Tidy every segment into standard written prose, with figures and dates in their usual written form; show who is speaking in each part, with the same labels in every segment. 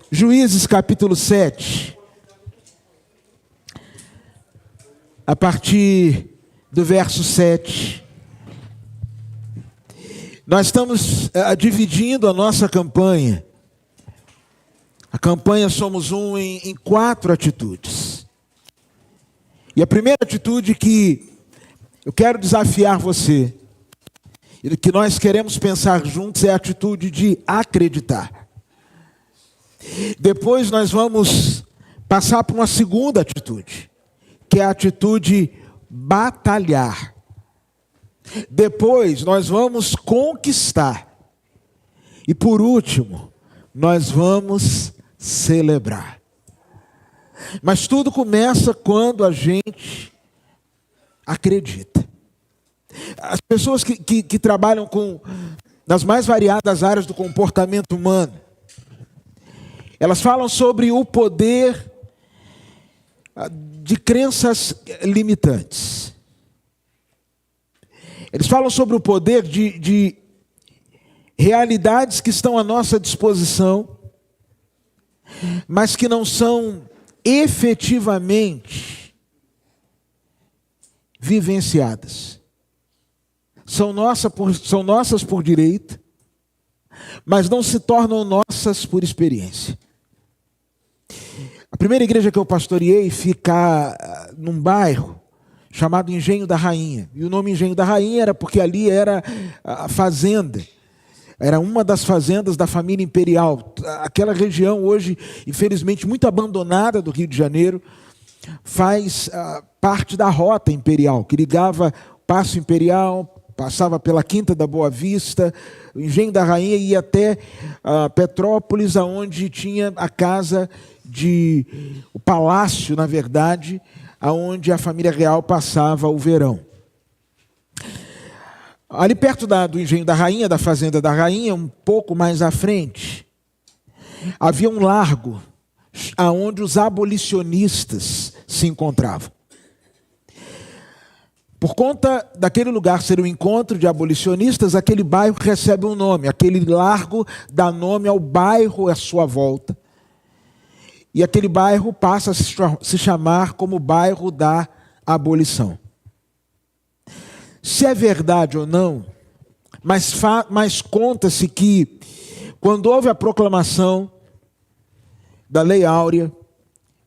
Speaker 1: Juízes capítulo 7, a partir do verso 7. Nós estamos dividindo a nossa campanha. A campanha Somos Um em 4 atitudes. E a primeira atitude que eu quero desafiar você, e que nós queremos pensar juntos, é a atitude de acreditar. Depois nós vamos passar por uma segunda atitude, que é a atitude batalhar. Depois nós vamos conquistar. E por último, nós vamos celebrar. Mas tudo começa quando a gente acredita. As pessoas que trabalham nas mais variadas áreas do comportamento humano, elas falam sobre o poder de crenças limitantes. Eles falam sobre o poder de realidades que estão à nossa disposição, mas que não são efetivamente vivenciadas. São nossas por direito, mas não se tornam nossas por experiência. A primeira igreja que eu pastoreei fica num bairro chamado Engenho da Rainha. E o nome Engenho da Rainha era porque ali era a fazenda. Era uma das fazendas da família imperial. Aquela região hoje, infelizmente, muito abandonada do Rio de Janeiro, faz parte da rota imperial, que ligava Paço Imperial, passava pela Quinta da Boa Vista, o Engenho da Rainha, ia até Petrópolis, onde tinha a casa o palácio, na verdade, onde a família real passava o verão. Ali perto do Engenho da Rainha, da Fazenda da Rainha, um pouco mais à frente, havia um largo onde os abolicionistas se encontravam. Por conta daquele lugar ser um encontro de abolicionistas, aquele bairro recebe um nome, aquele largo dá nome ao bairro à sua volta. E aquele bairro passa a se chamar como bairro da abolição. Se é verdade ou não, mas conta-se que quando houve a proclamação da Lei Áurea,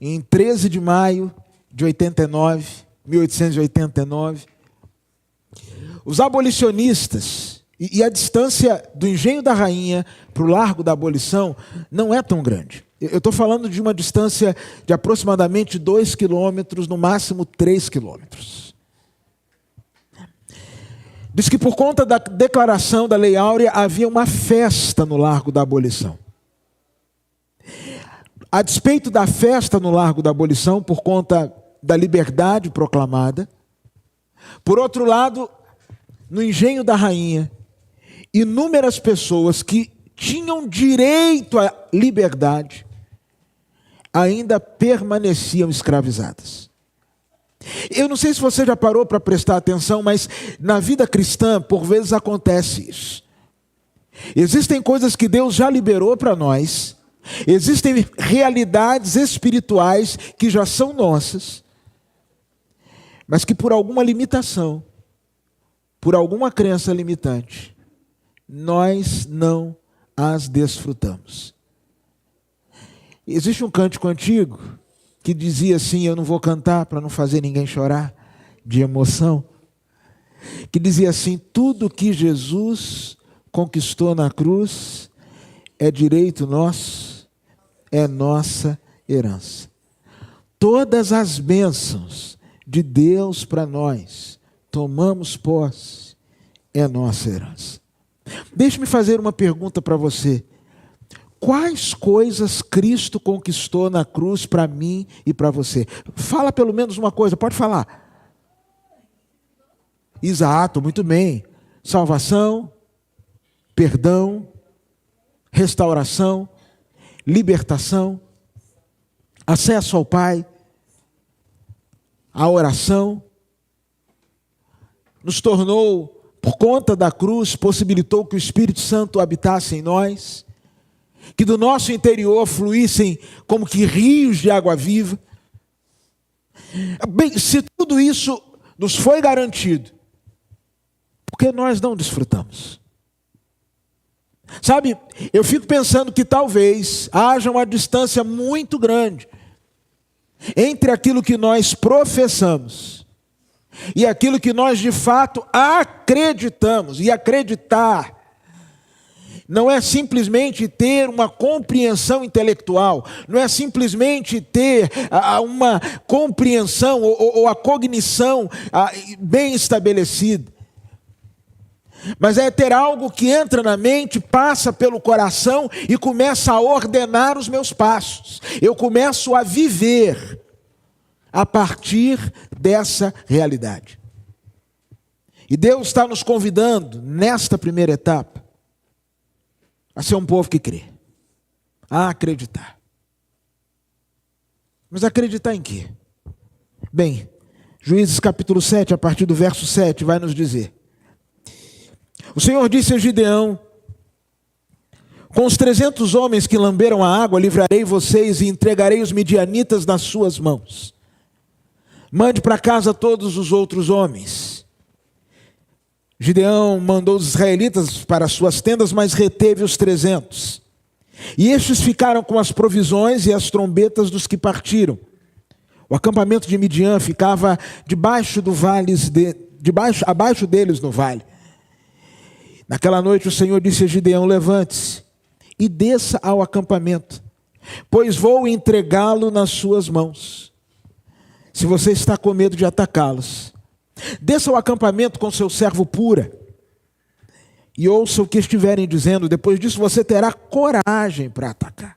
Speaker 1: em 13 de maio de 1889, os abolicionistas, e a distância do Engenho da Rainha para o Largo da Abolição não é tão grande. Eu estou falando de uma distância de aproximadamente 2 quilômetros, no máximo 3 quilômetros. Diz que por conta da declaração da Lei Áurea havia uma festa no Largo da Abolição. A despeito da festa no Largo da Abolição, por conta da liberdade proclamada, por outro lado, no Engenho da Rainha, inúmeras pessoas que tinham direito à liberdade ainda permaneciam escravizadas. Eu não sei se você já parou para prestar atenção, mas na vida cristã, por vezes acontece isso. Existem coisas que Deus já liberou para nós, existem realidades espirituais que já são nossas, mas que por alguma limitação, por alguma crença limitante, nós não as desfrutamos. Existe um cântico antigo que dizia assim, eu não vou cantar para não fazer ninguém chorar de emoção, que dizia assim, tudo que Jesus conquistou na cruz é direito nosso, é nossa herança. Todas as bênçãos de Deus para nós, tomamos posse, é nossa herança. Deixe-me fazer uma pergunta para você. Quais coisas Cristo conquistou na cruz para mim e para você? Fala pelo menos uma coisa, pode falar. Exato, muito bem. Salvação, perdão, restauração, libertação, acesso ao Pai, a oração. Nos tornou, por conta da cruz, possibilitou que o Espírito Santo habitasse em nós. que do nosso interior fluíssem como que rios de água viva. Bem, se tudo isso nos foi garantido, por que nós não desfrutamos? Sabe, eu fico pensando que talvez haja uma distância muito grande entre aquilo que nós professamos e aquilo que nós de fato acreditamos. E acreditar não é simplesmente ter uma compreensão intelectual, não é simplesmente ter uma compreensão ou a cognição bem estabelecida, mas é ter algo que entra na mente, passa pelo coração e começa a ordenar os meus passos. Eu começo a viver a partir dessa realidade. E Deus está nos convidando, nesta primeira etapa, a ser um povo que crê, a acreditar. Mas acreditar em quê? Bem, Juízes capítulo 7, a partir do verso 7, vai nos dizer: o Senhor disse a Gideão: com os 300 homens que lamberam a água, livrarei vocês e entregarei os midianitas nas suas mãos. Mande para casa todos os outros homens. Gideão mandou os israelitas para suas tendas, mas reteve os 300. E estes ficaram com as provisões e as trombetas dos que partiram. O acampamento de Midian ficava abaixo deles no vale. Naquela noite o Senhor disse a Gideão: levante-se e desça ao acampamento, pois vou entregá-lo nas suas mãos. Se você está com medo de atacá-los, desça ao acampamento com seu servo Pura e ouça o que estiverem dizendo. Depois disso você terá coragem para atacar.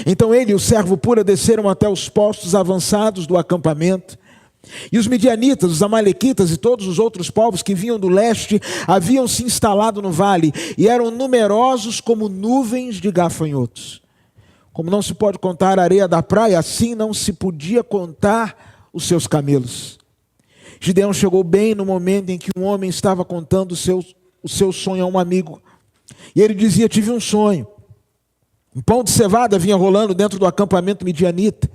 Speaker 1: Então ele e o servo Pura desceram até os postos avançados do acampamento. E os midianitas, os amalequitas e todos os outros povos que vinham do leste haviam se instalado no vale e eram numerosos como nuvens de gafanhotos. Como não se pode contar a areia da praia, assim não se podia contar os seus camelos. Gideão chegou bem no momento em que um homem estava contando o seu sonho a um amigo. E ele dizia: tive um sonho. Um pão de cevada vinha rolando dentro do acampamento midianita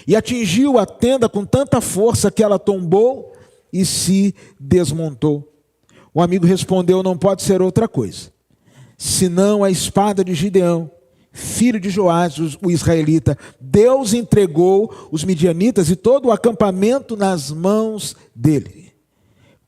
Speaker 1: e atingiu a tenda com tanta força que ela tombou e se desmontou. O amigo respondeu: não pode ser outra coisa senão a espada de Gideão, filho de Joás, o israelita. Deus entregou os midianitas e todo o acampamento nas mãos dele.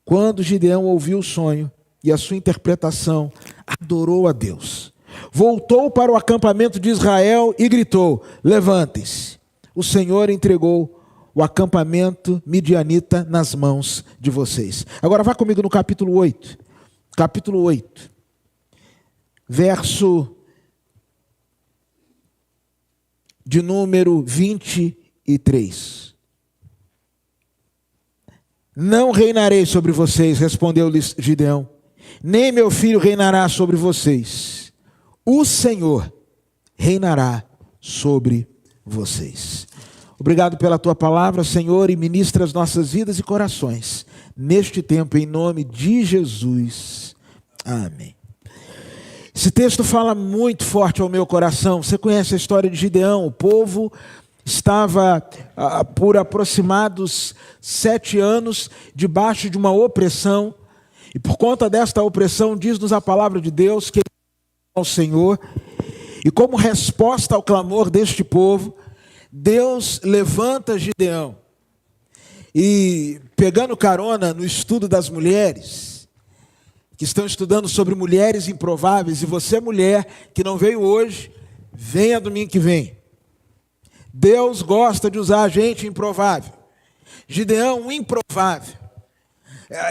Speaker 1: Quando Gideão ouviu o sonho e a sua interpretação, adorou a Deus. Voltou para o acampamento de Israel e gritou: levantem-se, o Senhor entregou o acampamento midianita nas mãos de vocês. Agora vá comigo no capítulo 8. Capítulo 8. Verso de número 23. Não reinarei sobre vocês, respondeu-lhes Gideão, nem meu filho reinará sobre vocês. O Senhor reinará sobre vocês. Obrigado pela tua palavra, Senhor, e ministra as nossas vidas e corações neste tempo, em nome de Jesus. Amém. Esse texto fala muito forte ao meu coração. Você conhece a história de Gideão? O povo estava por aproximados 7 anos debaixo de uma opressão, e por conta desta opressão, diz-nos a palavra de Deus que ao Senhor, e como resposta ao clamor deste povo, Deus levanta Gideão. E pegando carona no estudo das mulheres, que estão estudando sobre mulheres improváveis, e você, mulher, que não veio hoje, venha domingo que vem. Deus gosta de usar gente improvável. Gideão, um improvável.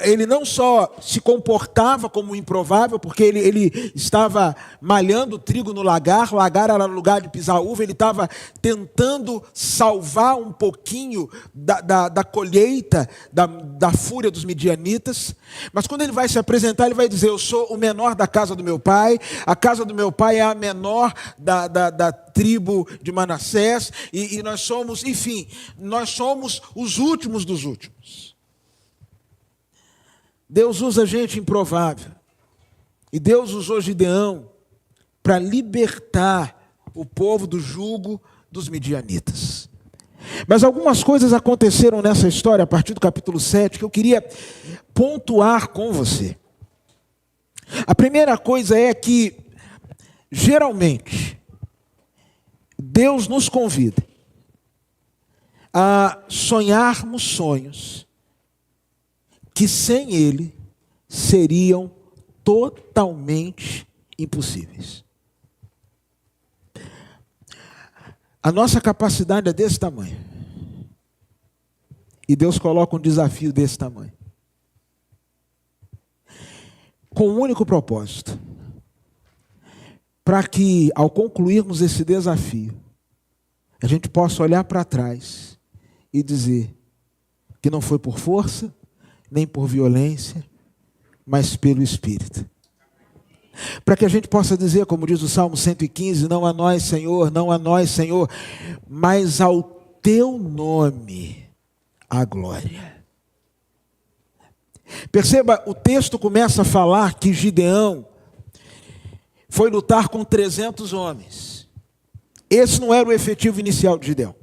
Speaker 1: Ele não só se comportava como improvável, porque ele estava malhando trigo no lagar. O lagar era lugar de pisar uva. Ele estava tentando salvar um pouquinho da colheita, da fúria dos midianitas. Mas quando ele vai se apresentar, ele vai dizer: eu sou o menor da casa do meu pai. A casa do meu pai é a menor da tribo de Manassés. E nós somos, enfim, nós somos os últimos dos últimos. Deus usa gente improvável. E Deus usou Gideão para libertar o povo do jugo dos midianitas. Mas algumas coisas aconteceram nessa história, a partir do capítulo 7, que eu queria pontuar com você. A primeira coisa é que, geralmente, Deus nos convida a sonharmos sonhos que sem Ele seriam totalmente impossíveis. A nossa capacidade é desse tamanho. E Deus coloca um desafio desse tamanho. Com um único propósito. Para que, ao concluirmos esse desafio, a gente possa olhar para trás e dizer que não foi por força, nem por violência, mas pelo Espírito. Para que a gente possa dizer, como diz o Salmo 115, não a nós, Senhor, não a nós, Senhor, mas ao Teu nome a glória. Perceba, o texto começa a falar que Gideão foi lutar com 300 homens. Esse não era o efetivo inicial de Gideão.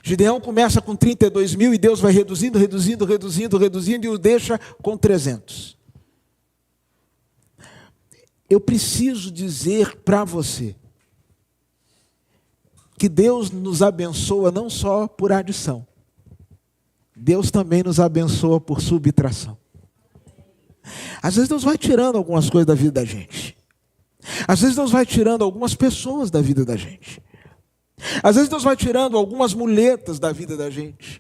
Speaker 1: Gideão começa com 32 mil e Deus vai reduzindo e o deixa com 300. Eu preciso dizer para você que Deus nos abençoa não só por adição. Deus também nos abençoa por subtração. Às vezes Deus vai tirando algumas coisas da vida da gente. Às vezes Deus vai tirando algumas pessoas da vida da gente. Às vezes Deus vai tirando algumas muletas da vida da gente.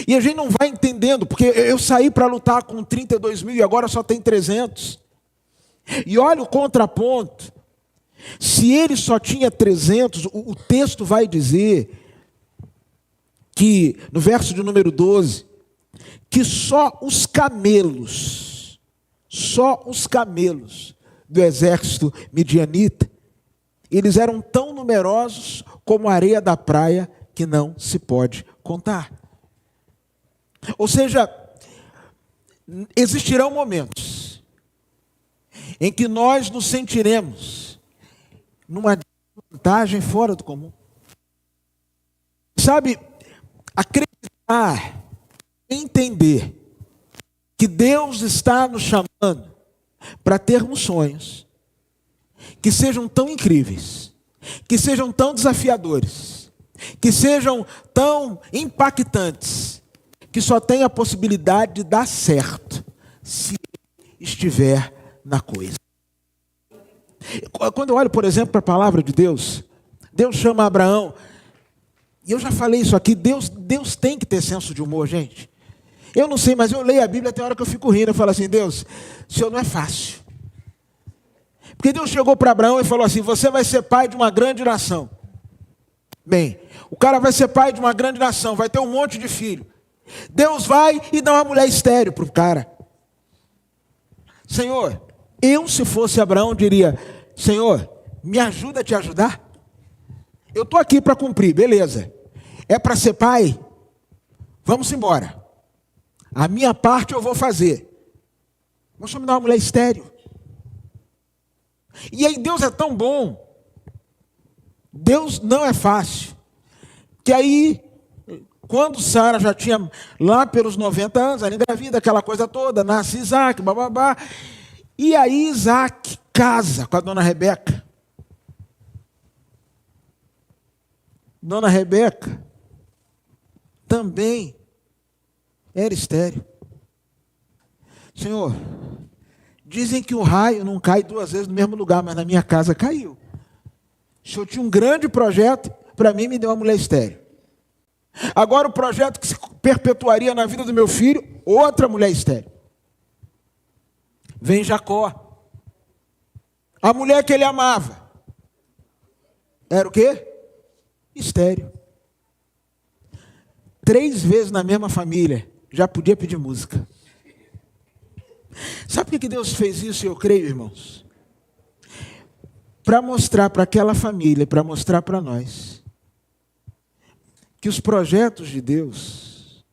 Speaker 1: E a gente não vai entendendo, porque eu saí para lutar com 32 mil e agora só tem 300. E olha o contraponto. Se ele só tinha 300, o texto vai dizer que, no verso de número 12, que só os camelos do exército midianita, eles eram tão numerosos como a areia da praia, que não se pode contar. Ou seja, existirão momentos em que nós nos sentiremos numa vantagem fora do comum. Sabe, acreditar, entender que Deus está nos chamando para termos sonhos que sejam tão incríveis, que sejam tão desafiadores, que sejam tão impactantes, que só tem a possibilidade de dar certo se estiver na coisa. Quando eu olho, por exemplo, para a palavra de Deus, Deus chama Abraão, e eu já falei isso aqui, Deus tem que ter senso de humor, gente. Eu não sei, mas eu leio a Bíblia, tem hora que eu fico rindo, eu falo assim, Deus, o Senhor não é fácil. Porque Deus chegou para Abraão e falou assim, você vai ser pai de uma grande nação. Bem, o cara vai ser pai de uma grande nação, vai ter um monte de filho. Deus vai e dá uma mulher estéril para o cara. Senhor, eu se fosse Abraão diria, Senhor, me ajuda a te ajudar. Eu estou aqui para cumprir, beleza. É para ser pai? Vamos embora. A minha parte eu vou fazer. Mas só me dá uma mulher estéril. E aí Deus é tão bom. Deus não é fácil. Que aí, quando Sara já tinha lá pelos 90 anos, ela engravida, aquela coisa toda, nasce Isaac, bababá. E aí Isaac casa com a dona Rebeca. Dona Rebeca também era estéril. Senhor, dizem que o raio não cai 2 vezes no mesmo lugar, mas na minha casa caiu. O Senhor tinha um grande projeto, para mim me deu uma mulher estéril. Agora o projeto que se perpetuaria na vida do meu filho, outra mulher estéril. Vem Jacó. A mulher que ele amava era o quê? Estéril. 3 vezes na mesma família, já podia pedir música. Sabe por que Deus fez isso, eu creio, irmãos? Para mostrar para aquela família, para mostrar para nós, que os projetos de Deus,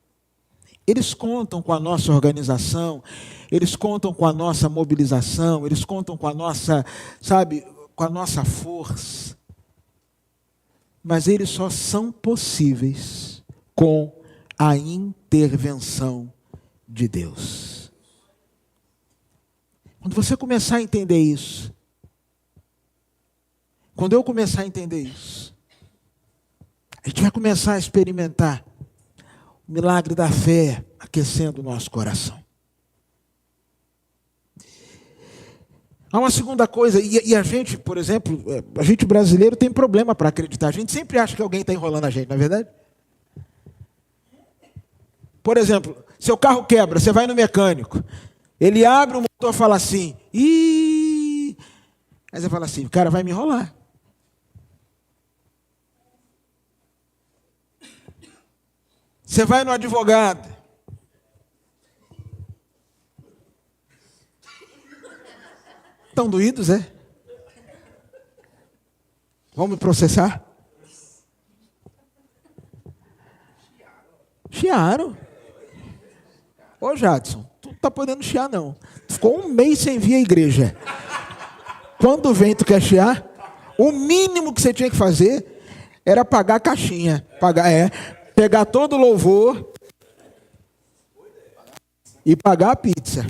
Speaker 1: eles contam com a nossa organização, eles contam com a nossa mobilização, eles contam com a nossa, sabe, com a nossa força. Mas eles só são possíveis com a intervenção de Deus. Quando você começar a entender isso, quando eu começar a entender isso, a gente vai começar a experimentar o milagre da fé aquecendo o nosso coração. Há uma segunda coisa, e a gente, por exemplo, a gente brasileiro tem problema para acreditar. A gente sempre acha que alguém está enrolando a gente, não é verdade? Por exemplo, seu carro quebra, você vai no mecânico, ele abre o motor e fala assim, ih! Aí você fala assim, o cara vai me enrolar. Você vai no advogado. Estão doídos, é? Vão me processar? Chiaram. Ô Jadson, tu não está podendo chiar não. Tu ficou um mês sem vir à igreja. Quando vem tu quer chiar, o mínimo que você tinha que fazer era pagar a caixinha. Pegar todo o louvor e pagar a pizza.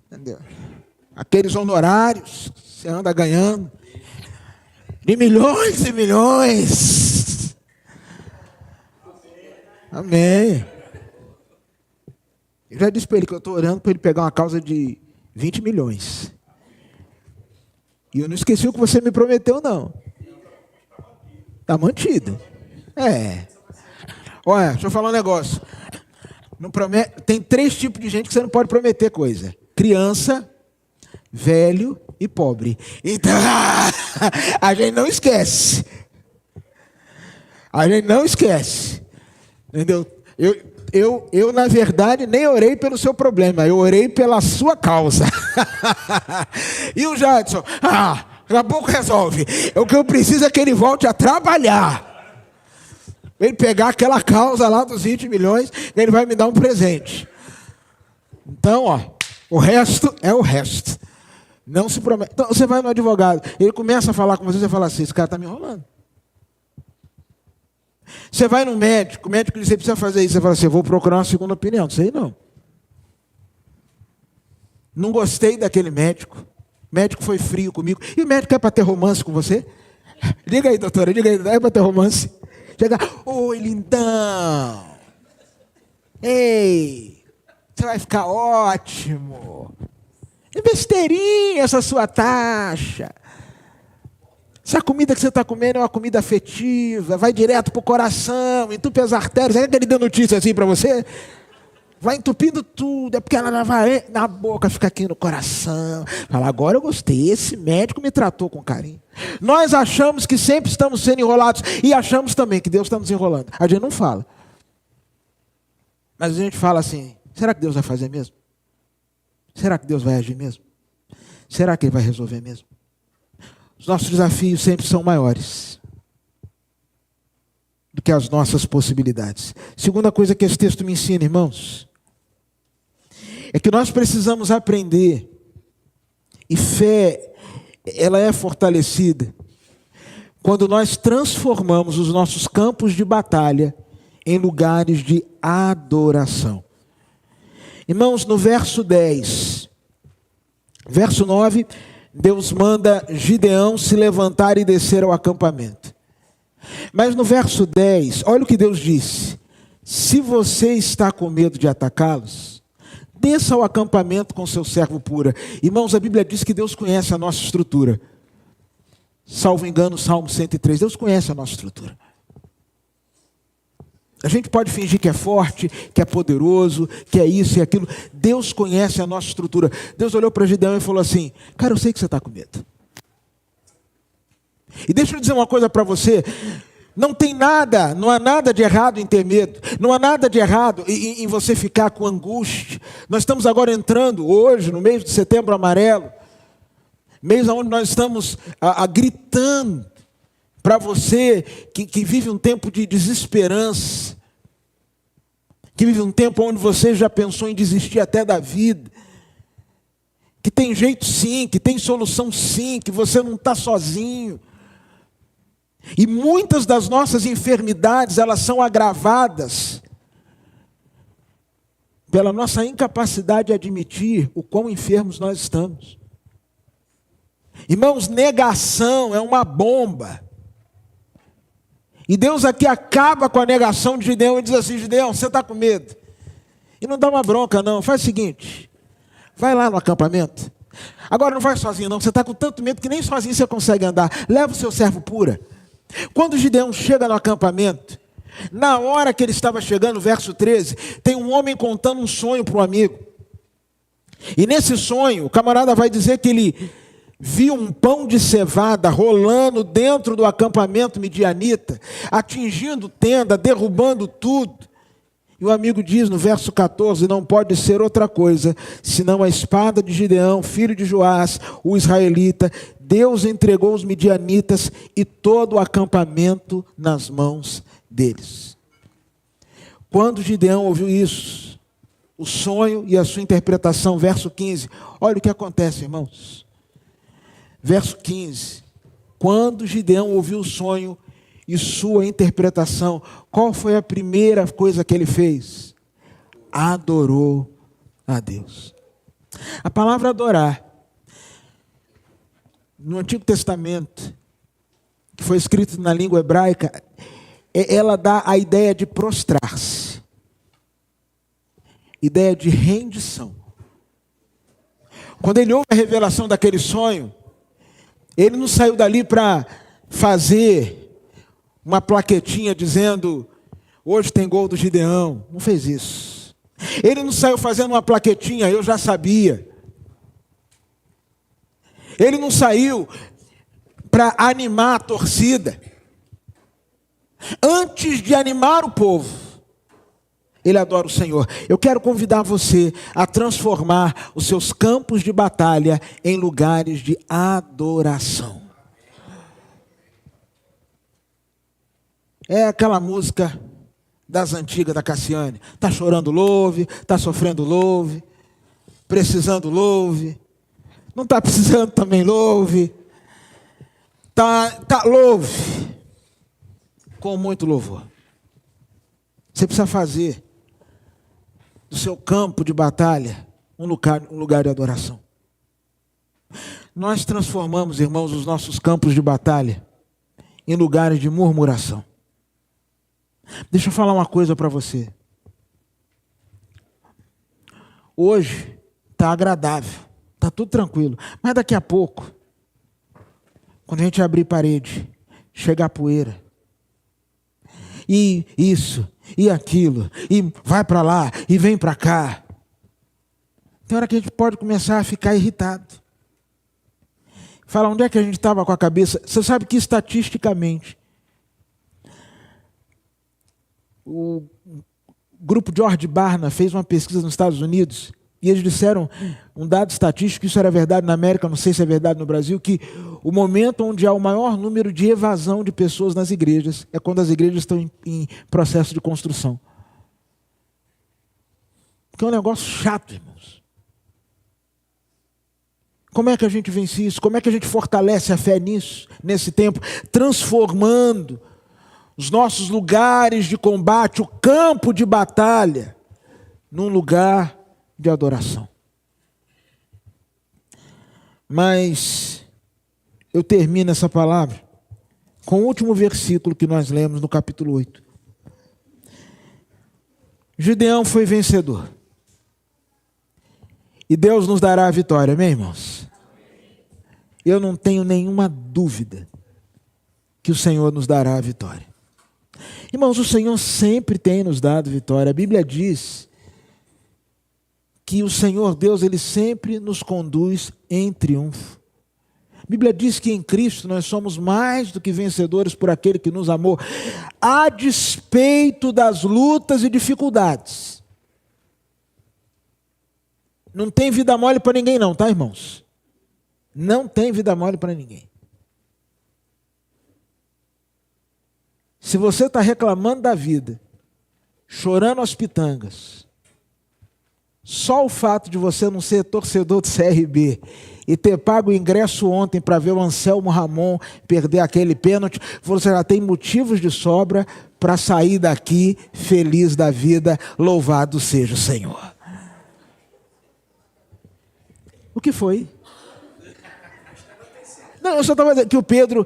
Speaker 1: Entendeu? Aqueles honorários que você anda ganhando de milhões e milhões. Amém. Eu já disse para ele que eu estou orando para ele pegar uma causa de 20 milhões. E eu não esqueci o que você me prometeu, não. Está mantido. Olha, deixa eu falar um negócio. Não promete, tem 3 tipos de gente que você não pode prometer coisa. Criança, velho e pobre. Então, a gente não esquece. A gente não esquece. Entendeu? Eu, na verdade, nem orei pelo seu problema. Eu orei pela sua causa. E o Jadson? Daqui a pouco resolve. O que eu preciso é que ele volte a trabalhar. Ele pegar aquela causa lá dos 20 milhões, ele vai me dar um presente. Então, o resto é o resto. Não se promete. Então, você vai no advogado, ele começa a falar com você, você fala assim, esse cara está me enrolando. Você vai no médico, o médico diz, você precisa fazer isso, você fala assim, eu vou procurar uma segunda opinião. Não sei não. Não gostei daquele médico. O médico foi frio comigo. E o médico é para ter romance com você? Diga aí, doutora, diga aí, é para ter romance? Chega, oi, lindão. Ei, você vai ficar ótimo. É besteirinha essa sua taxa. Essa comida que você está comendo é uma comida afetiva, vai direto para o coração, entupe as artérias. Sabe que ele deu notícia assim para você? Vai entupindo tudo, é porque ela vai na boca, fica aqui no coração. Fala, agora eu gostei, esse médico me tratou com carinho. Nós achamos que sempre estamos sendo enrolados e achamos também que Deus está nos enrolando. A gente não fala. Mas a gente fala assim, será que Deus vai fazer mesmo? Será que Deus vai agir mesmo? Será que Ele vai resolver mesmo? Os nossos desafios sempre são maiores do que as nossas possibilidades. Segunda coisa que esse texto me ensina, irmãos, é que nós precisamos aprender, e fé, ela é fortalecida, quando nós transformamos os nossos campos de batalha em lugares de adoração. Irmãos, no verso 10, verso 9, Deus manda Gideão se levantar e descer ao acampamento. Mas no verso 10, olha o que Deus disse: se você está com medo de atacá-los, desça ao acampamento com seu servo Pura. Irmãos, a Bíblia diz que Deus conhece a nossa estrutura. Salvo engano, Salmo 103, Deus conhece a nossa estrutura. A gente pode fingir que é forte, que é poderoso, que é isso e aquilo. Deus conhece a nossa estrutura. Deus olhou para Gideão e falou assim: cara, eu sei que você está com medo. E deixa eu dizer uma coisa para você. Não há nada de errado em ter medo. Não há nada de errado em você ficar com angústia. Nós estamos agora entrando hoje, no mês de Setembro Amarelo. Mês onde nós estamos gritando para você que vive um tempo de desesperança. que vive um tempo onde você já pensou em desistir até da vida, que tem jeito sim, que tem solução sim, que você não está sozinho. E muitas das nossas enfermidades, elas são agravadas pela nossa incapacidade de admitir o quão enfermos nós estamos. Irmãos, negação é uma bomba. E Deus aqui acaba com a negação de Gideão e diz assim: Gideão, você está com medo? E não dá uma bronca não, faz o seguinte, vai lá no acampamento. Agora não vai sozinho não, você está com tanto medo que nem sozinho você consegue andar. Leva o seu servo Pura. Quando Gideão chega no acampamento, na hora que ele estava chegando, verso 13, tem um homem contando um sonho para o amigo. E nesse sonho, o camarada vai dizer que ele viu um pão de cevada rolando dentro do acampamento midianita, atingindo tenda, derrubando tudo. E o amigo diz no verso 14, não pode ser outra coisa, senão a espada de Gideão, filho de Joás, o israelita. Deus entregou os midianitas e todo o acampamento nas mãos deles. Quando Gideão ouviu isso, o sonho e a sua interpretação, verso 15, olha o que acontece, irmãos. Verso 15, quando Gideão ouviu o sonho e sua interpretação, qual foi a primeira coisa que ele fez? Adorou a Deus. A palavra adorar, no Antigo Testamento, que foi escrito na língua hebraica, ela dá a ideia de prostrar-se, ideia de rendição. Quando ele ouve a revelação daquele sonho, ele não saiu dali para fazer uma plaquetinha dizendo, hoje tem gol do Gideão. Não fez isso. Ele não saiu fazendo uma plaquetinha, eu já sabia. Ele não saiu para animar a torcida. Antes de animar o povo, ele adora o Senhor. Eu quero convidar você a transformar os seus campos de batalha em lugares de adoração. É aquela música das antigas da Cassiane. Está chorando, louve. Está sofrendo, louve. Precisando, louve. Não está precisando, também louve. Tá louve. Com muito louvor. Você precisa fazer do seu campo de batalha um lugar de adoração. Nós transformamos, irmãos, os nossos campos de batalha em lugares de murmuração. Deixa eu falar uma coisa para você. Hoje está agradável, está tudo tranquilo, mas daqui a pouco, quando a gente abrir parede, chegar a poeira, e isso, e aquilo, e vai para lá, e vem para cá. Tem hora que a gente pode começar a ficar irritado. Fala, onde é que a gente estava com a cabeça? Você sabe que estatisticamente, o grupo George Barna fez uma pesquisa nos Estados Unidos, e eles disseram, um dado estatístico, isso era verdade na América, não sei se é verdade no Brasil, que o momento onde há o maior número de evasão de pessoas nas igrejas é quando as igrejas estão em processo de construção. Porque é um negócio chato, irmãos. Como é que a gente vence isso? Como é que a gente fortalece a fé nisso, nesse tempo? Transformando os nossos lugares de combate, o campo de batalha, num lugar de adoração. Mas eu termino essa palavra com o último versículo que nós lemos no capítulo 8. Gideão foi vencedor. E Deus nos dará a vitória, amém, irmãos? Eu não tenho nenhuma dúvida que o Senhor nos dará a vitória. Irmãos, o Senhor sempre tem nos dado vitória. A Bíblia diz que o Senhor Deus, Ele sempre nos conduz em triunfo. A Bíblia diz que em Cristo nós somos mais do que vencedores por aquele que nos amou, a despeito das lutas e dificuldades. Não tem vida mole para ninguém não, tá, irmãos? Não tem vida mole para ninguém. Se você está reclamando da vida, chorando as pitangas. Só o fato de você não ser torcedor do CRB e ter pago o ingresso ontem para ver o Anselmo Ramon perder aquele pênalti, você já tem motivos de sobra para sair daqui feliz da vida. Louvado seja o Senhor. O que foi? Não, eu só estava dizendo que o Pedro...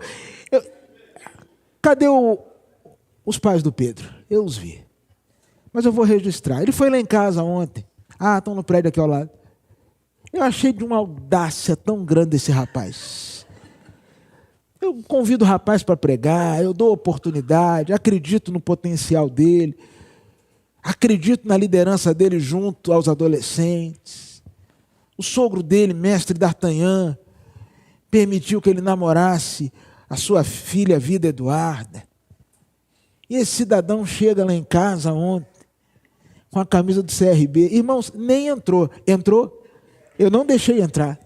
Speaker 1: Cadê os pais do Pedro? Eu os vi. Mas eu vou registrar. Ele foi lá em casa ontem. Estão no prédio aqui ao lado. Eu achei de uma audácia tão grande esse rapaz. Eu convido o rapaz para pregar, eu dou oportunidade, acredito no potencial dele, acredito na liderança dele junto aos adolescentes. O sogro dele, mestre D'Artagnan, permitiu que ele namorasse a sua filha, Vida Eduarda. E esse cidadão chega lá em casa ontem, com a camisa do CRB. Irmãos, nem entrou. Entrou? Eu não deixei entrar.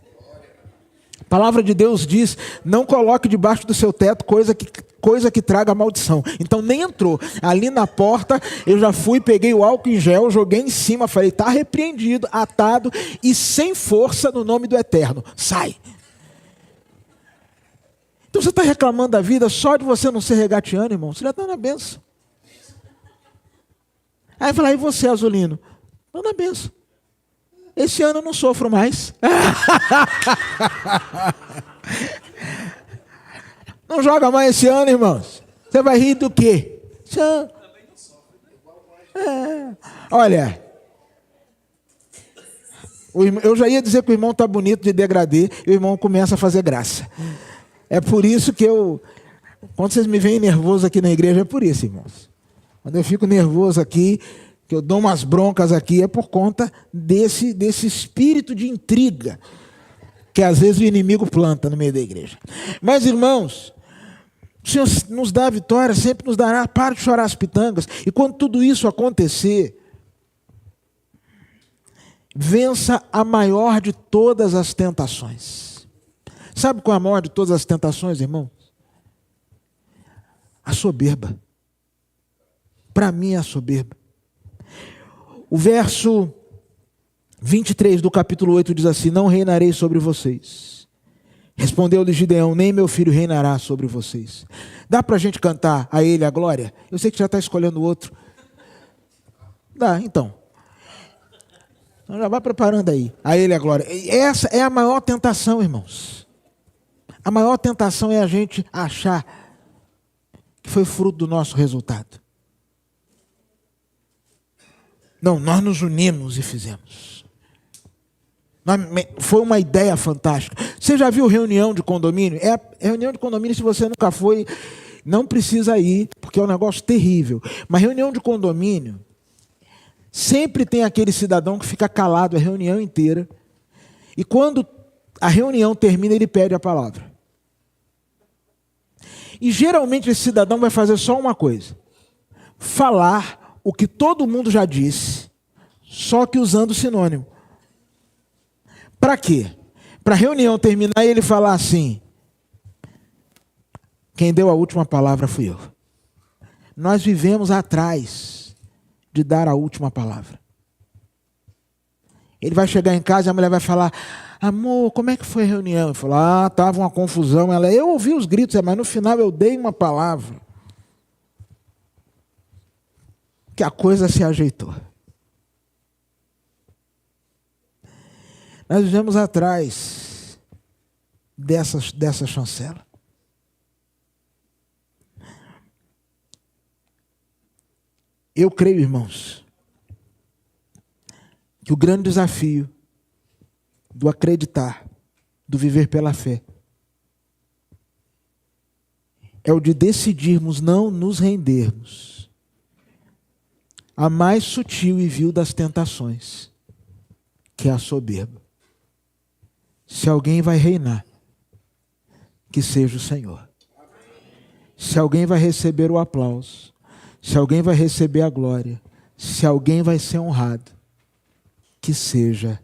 Speaker 1: A palavra de Deus diz, não coloque debaixo do seu teto coisa que traga maldição. Então nem entrou. Ali na porta, eu já fui, peguei o álcool em gel, joguei em cima, falei, está repreendido, atado e sem força no nome do Eterno. Sai. Então você está reclamando da vida só de você não ser regateando, irmão. Você já está na bênção. Aí fala, e você, Azulino? Estou na bênção. Esse ano eu não sofro mais. Não joga mais esse ano, irmãos. Você vai rir do quê? Olha, eu já ia dizer que o irmão está bonito de degradê, e o irmão começa a fazer graça. É por isso que quando vocês me veem nervoso aqui na igreja, é por isso, irmãos. Quando eu fico nervoso aqui, que eu dou umas broncas aqui, é por conta desse espírito de intriga que às vezes o inimigo planta no meio da igreja. Mas, irmãos, o Senhor nos dá a vitória, sempre nos dará. Para de chorar as pitangas. E quando tudo isso acontecer, vença a maior de todas as tentações. Sabe qual é a maior de todas as tentações, irmãos? A soberba. Para mim é a soberba. O verso 23 do capítulo 8 diz assim, não reinarei sobre vocês. Respondeu-lhe Gideão, nem meu filho reinará sobre vocês. Dá para a gente cantar a ele a glória? Eu sei que já está escolhendo outro. Dá, então. Então já vai preparando aí. A ele a glória. Essa é a maior tentação, irmãos. A maior tentação é a gente achar que foi fruto do nosso resultado. Não, nós nos unimos e fizemos. Foi uma ideia fantástica. Você já viu reunião de condomínio? Reunião de condomínio, se você nunca foi, não precisa ir, porque é um negócio terrível. Mas reunião de condomínio, sempre tem aquele cidadão que fica calado a reunião inteira. E quando a reunião termina, ele pede a palavra. E geralmente esse cidadão vai fazer só uma coisa. Falar o que todo mundo já disse, só que usando sinônimo. Para quê? Para a reunião terminar e ele falar assim, quem deu a última palavra fui eu. Nós vivemos atrás de dar a última palavra. Ele vai chegar em casa e a mulher vai falar, amor, como é que foi a reunião? Ele falou, estava uma confusão. Eu ouvi os gritos, mas no final eu dei uma palavra. Que a coisa se ajeitou. Nós vivemos atrás dessa chancela. Eu creio, irmãos, que o grande desafio do acreditar, do viver pela fé, é o de decidirmos não nos rendermos a mais sutil e vil das tentações, que é a soberba. Se alguém vai reinar, que seja o Senhor. Se alguém vai receber o aplauso, se alguém vai receber a glória, se alguém vai ser honrado, que seja